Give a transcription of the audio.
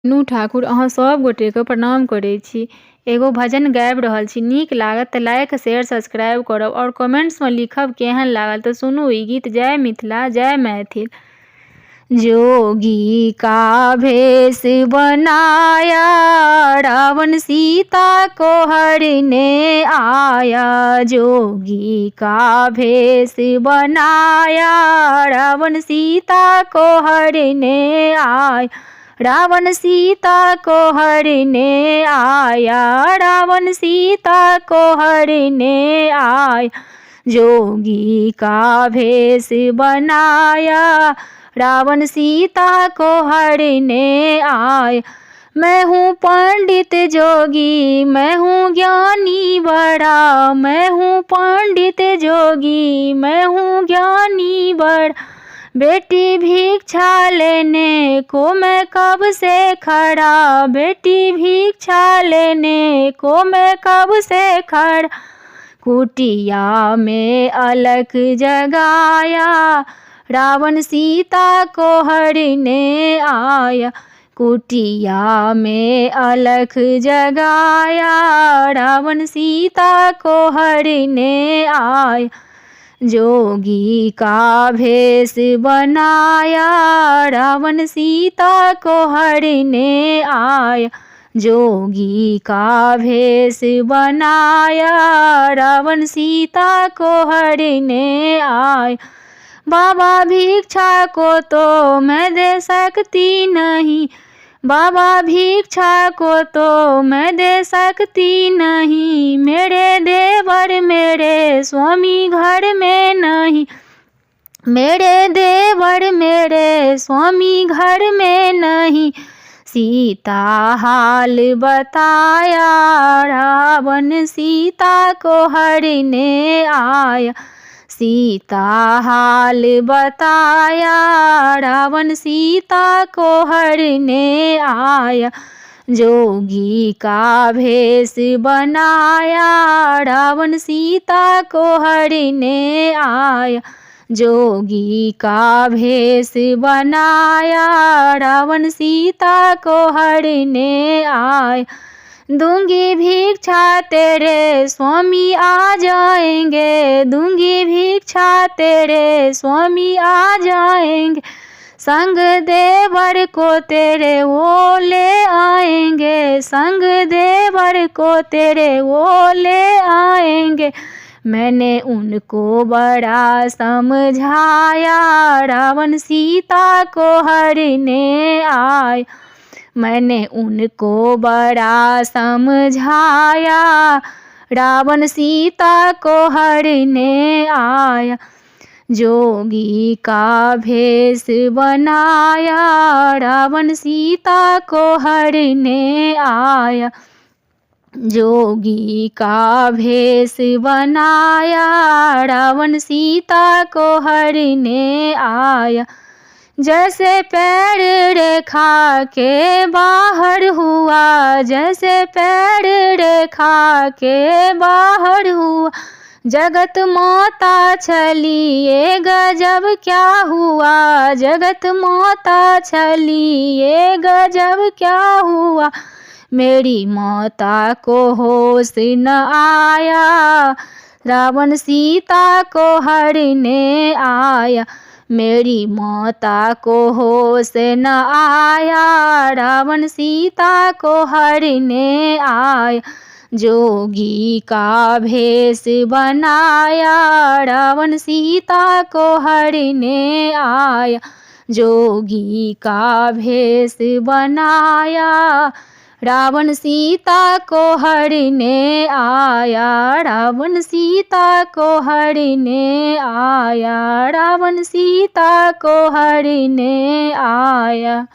मीनू ठाकुर अहाँ सब गोटे के प्रणाम करै छी। एगो भजन गाबि रहल छी, नीक लागत तऽ लाइक शेयर सब्सक्राइब करब और कमेंट्स में लिखब केहन लागल। तो सुनू ई गीत। जय मिथिला जय मैथिल। जोगी का भेष बनाया, रावण सीता को हरने आया। जोगी का भेष बनाया, रावण सीता को हरने आया। रावण सीता को हरने आया, रावण सीता को हरने आया। जोगी का भेष बनाया, रावण सीता को हरने आया। मैं हूँ पंडित जोगी, मैं हूँ ज्ञानी बड़ा। मैं हूँ पंडित जोगी, मैं हूँ ज्ञानी बड़ा। बेटी भिक्षा लेने को मैं कब से खड़ा। बेटी भिक्षा लेने को मैं कब से खड़ा। कुटिया में अलख जगाया, रावण सीता को हरने आया। कुटिया में अलख जगाया, रावण सीता को हरने आया। जोगी का भेष बनाया, रावण सीता को हरने आया। जोगी का भेष बनाया, रावण सीता को हरने आया। बाबा भिक्षा को तो मैं दे सकती नहीं। बाबा भिक्षा को तो मैं दे सकती नहीं। मेरे देवर मेरे स्वामी घर में नहीं। मेरे देवर मेरे स्वामी घर में नहीं। सीता हाल बताया, रावण सीता को हरने आया। सीता हाल बताया, रावण सीता को हरने आया। जोगी का भेष बनाया, रावण सीता को हरने आया। जोगी का भेष बनाया, रावण सीता को हरने आया। दूंगी भिक्षा तेरे स्वामी आ जाएंगे। दूंगी भिक्षा तेरे स्वामी आ जाएंगे। संग देवर को तेरे वो ले आएंगे। संग देवर को तेरे वो ले आएंगे। मैंने उनको बड़ा समझाया, रावण सीता को हरने आया। मैंने उनको बड़ा समझाया, रावण सीता को हरने आया। जोगी का भेष बनाया, रावण सीता को हरने आया। जोगी का भेष बनाया, रावण सीता को हरने आया। जैसे पैर रेखा के बाहर हुआ, जैसे पैर रेखा के बाहर हुआ। जगत माता चली ये गजब क्या हुआ। जगत माता चली ये गजब क्या हुआ। मेरी माता को होश न आया, रावण सीता को हरने आया। मेरी माता को होश न आया, रावण सीता को हरने आया। जोगी का भेष बनाया, रावण सीता को हरने आया। जोगी का भेष बनाया, रावण सीता को हरने आया। रावण सीता को हरने आया। रावण सीता को हरने आया।